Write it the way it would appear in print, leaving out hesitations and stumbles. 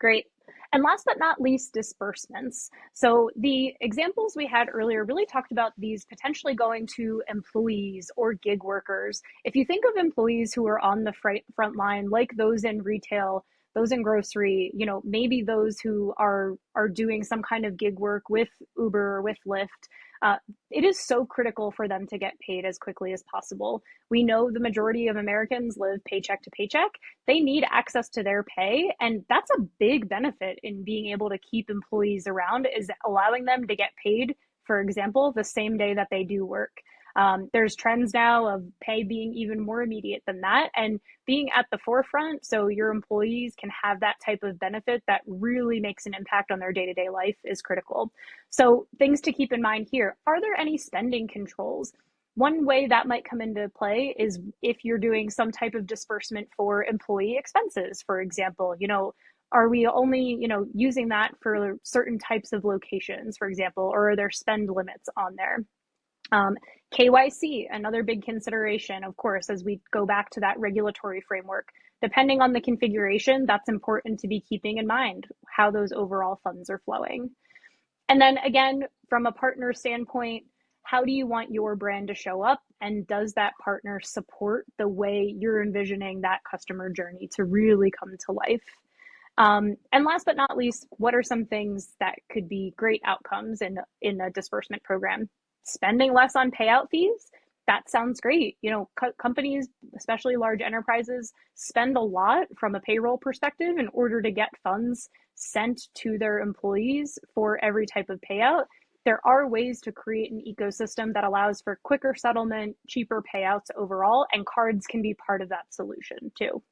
Great. And last but not least, disbursements. So the examples we had earlier really talked about these potentially going to employees or gig workers. If you think of employees who are on the front line, like those in retail, those in grocery, maybe those who are doing some kind of gig work with Uber or with Lyft, uh, it is so critical for them to get paid as quickly as possible. We know the majority of Americans live paycheck to paycheck. They need access to their pay, and that's a big benefit in being able to keep employees around, is allowing them to get paid, for example, the same day that they do work. There's trends now of pay being even more immediate than that, and being at the forefront so your employees can have that type of benefit that really makes an impact on their day-to-day life is critical. So things to keep in mind here: are there any spending controls? One way that might come into play is if you're doing some type of disbursement for employee expenses, for example. Are we only, using that for certain types of locations, for example, or are there spend limits on there? Um, KYC, another big consideration, of course, as we go back to that regulatory framework. Depending on the configuration, that's important to be keeping in mind how those overall funds are flowing. And then again, from a partner standpoint, how do you want your brand to show up? And does that partner support the way you're envisioning that customer journey to really come to life? And last but not least, what are some things that could be great outcomes in a disbursement program? Spending less on payout fees. That sounds great. Companies, especially large enterprises, spend a lot from a payroll perspective in order to get funds sent to their employees for every type of payout. There are ways to create an ecosystem that allows for quicker settlement, cheaper payouts overall, and cards can be part of that solution too.